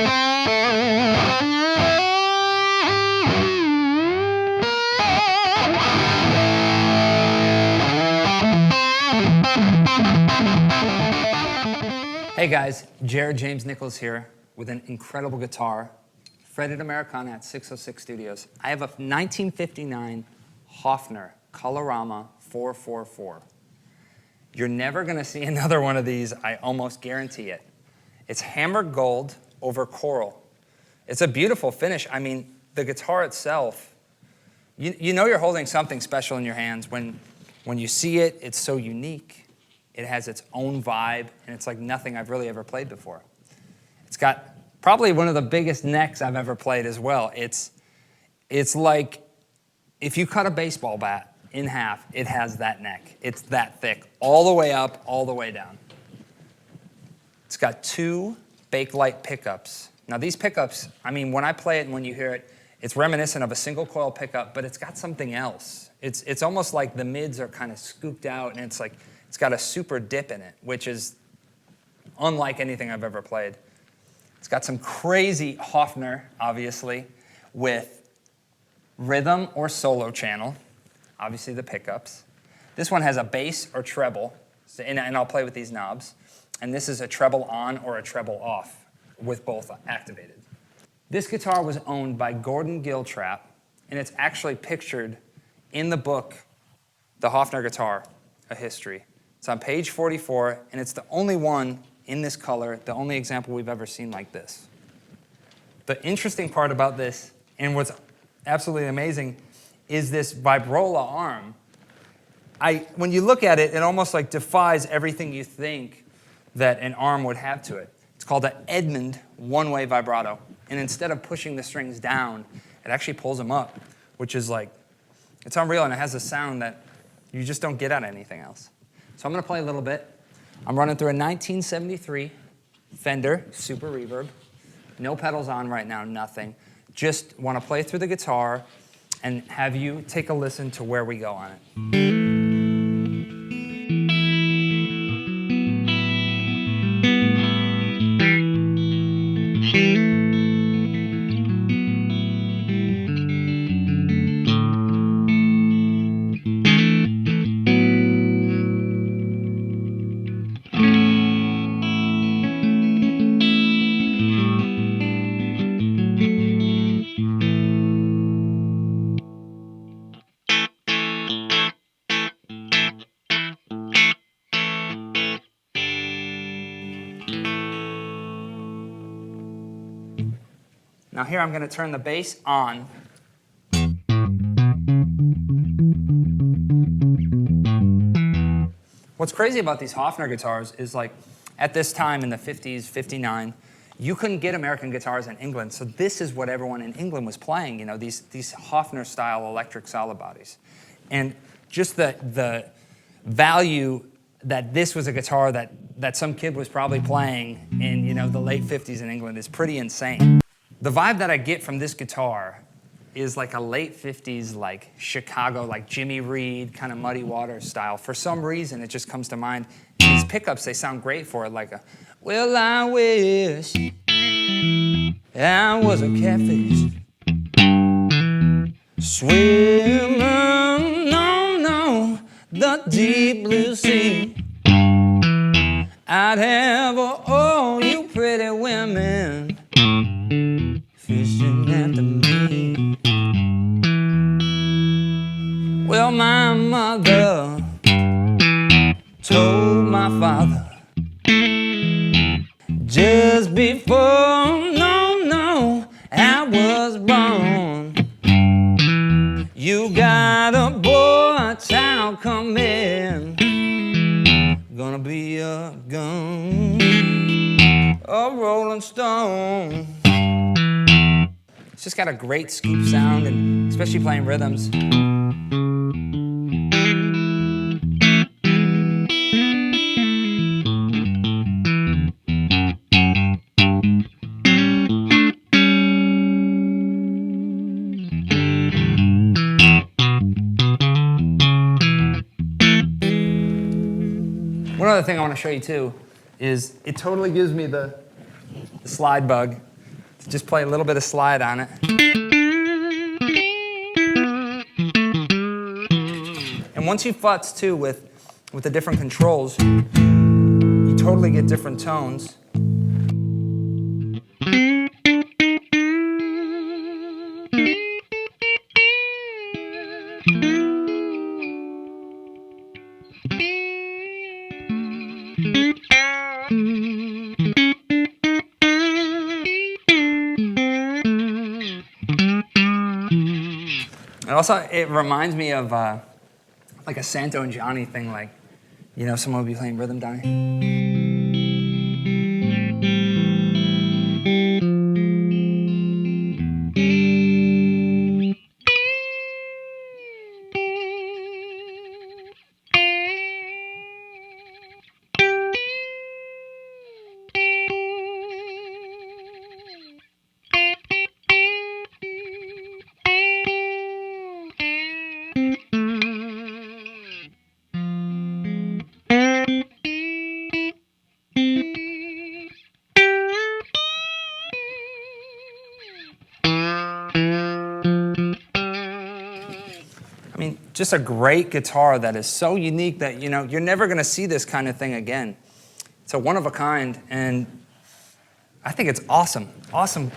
Hey guys, Jared James Nichols here with an incredible guitar, fretted Americana at 606 Studios. I have a 1959 Hofner Colorama 444. You're never going to see another one of these, I almost guarantee it. It's hammered gold over coral. It's a beautiful finish. I mean, the guitar itself, you know you're holding something special in your hands when you see it. It's so unique. It has its own vibe, and it's like nothing I've really ever played before. It's got probably one of the biggest necks I've ever played as well. It's like if you cut a baseball bat in half, it has that neck. It's that thick, all the way up, all the way down. It's got two bakelite pickups. Now these pickups, I mean, when I play it and when you hear it, it's reminiscent of a single-coil pickup, but it's got something else. It's almost like the mids are kind of scooped out, and it's got a super dip in it, which is unlike anything I've ever played. It's got some crazy Höfner, obviously, with rhythm or solo channel, obviously the pickups. This one has a bass or treble, and I'll play with these knobs. And this is a treble on or a treble off with both activated. This guitar was owned by Gordon Giltrap, and it's actually pictured in the book, The Hofner Guitar, A History. It's on page 44, and it's the only one in this color, the only example we've ever seen like this. The interesting part about this, and what's absolutely amazing, is this vibrola arm. When you look at it, it almost like defies everything you think that an arm would have to it. It's called an Egmond one-way vibrato, and instead of pushing the strings down, it actually pulls them up, which is like, it's unreal, and it has a sound that you just don't get out of anything else. So I'm going to play a little bit. I'm running through a 1973 Fender Super Reverb. No pedals on right now, nothing. Just want to play through the guitar and have you take a listen to where we go on it. Now here I'm going to turn the bass on. What's crazy about these Höfner guitars is like at this time in the 50s, 59, you couldn't get American guitars in England, so this is what everyone in England was playing, you know, these Höfner style electric solid bodies. And just the value that this was a guitar that some kid was probably playing in, you know, the late 50s in England is pretty insane. The vibe that I get from this guitar is like a late 50s, like Chicago, like Jimmy Reed, kind of Muddy Waters style. For some reason, it just comes to mind. These pickups, they sound great for it, like a, well, I wish I was a catfish swimming on the deep blue sea. I'd have all you pretty women fishing after me. Well, my mother told my father just before, I was born, you got a boy child coming, gonna be a gun, a rolling stone. It's just got a great scoop sound, and especially playing rhythms. One other thing I want to show you too is it totally gives me the slide bug Just play a little bit of slide on it. And once you futz too with the different controls, you totally get different tones. And also, it reminds me of like a Santo and Johnny thing, like, you know, someone would be playing rhythm down here. Just a great guitar that is so unique that, you know, you're never going to see this kind of thing again. It's a one of a kind, and I think it's awesome. Awesome.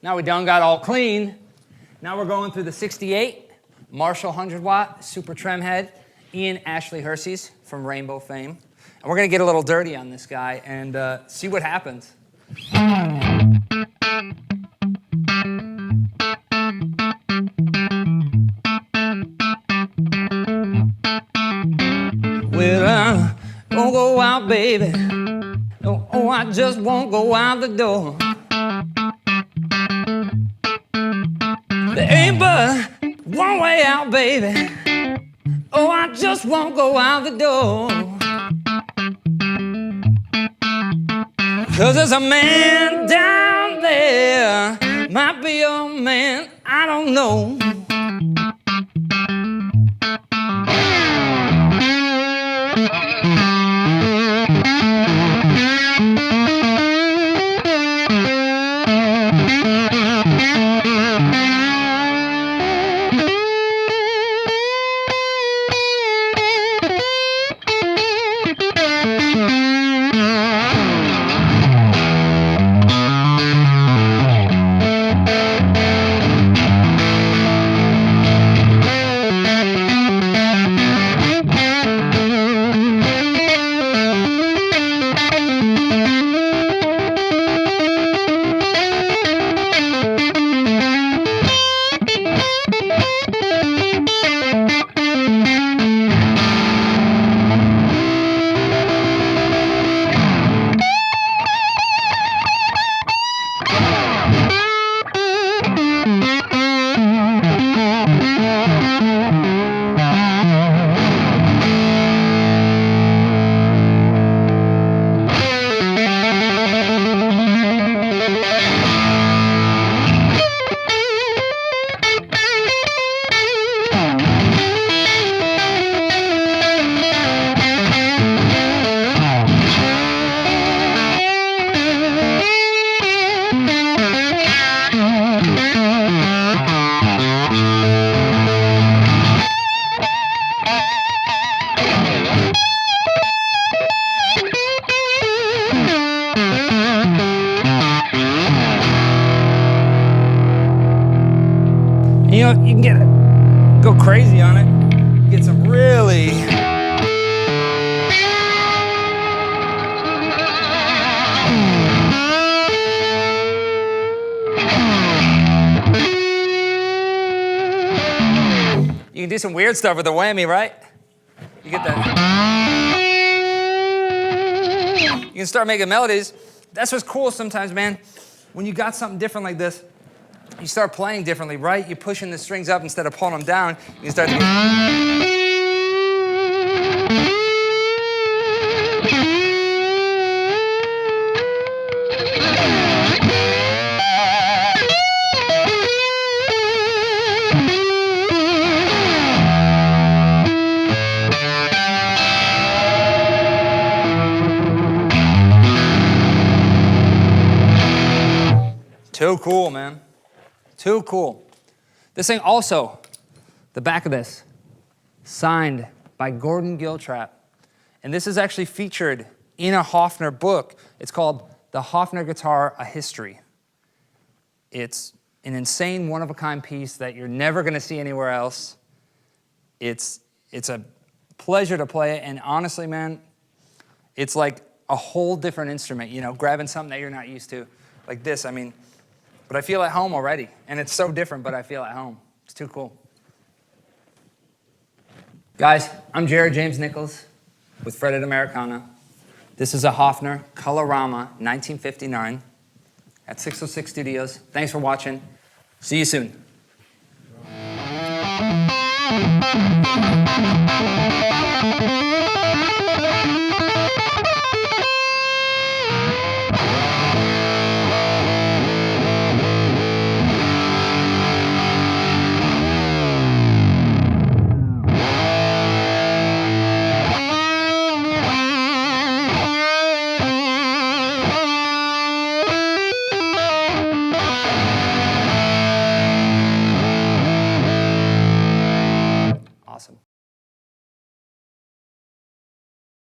Now we done got all clean. Now we're going through the 68 Marshall 100 watt super trem head, Ian Ashley Hersey's from Rainbow fame. And we're gonna get a little dirty on this guy and see what happens. Well, I won't go out, baby. Oh, I just won't go out the door. There ain't but one way out, baby. Oh, I just won't go out the door. 'Cause there's a man down there, might be your man, I don't know. You know, you can go crazy on it, get some really you can do some weird stuff with the whammy, right? You get that. You can start making melodies. That's what's cool sometimes, man. When you got something different like this, you start playing differently, right? You're pushing the strings up instead of pulling them down. You start to get... Too cool, man. Too cool. This thing also, the back of this, signed by Gordon Giltrap. And this is actually featured in a Hofner book. It's called The Hofner Guitar, A History. It's an insane, one-of-a-kind piece that you're never going to see anywhere else. It's a pleasure to play it, and honestly, man, it's like a whole different instrument, you know, grabbing something that you're not used to. Like this, I mean, but I feel at home already. And it's so different, but I feel at home. It's too cool. Guys, I'm Jared James Nichols with Fretted Americana. This is a Hofner Colorama 1959 at 606 Studios. Thanks for watching. See you soon.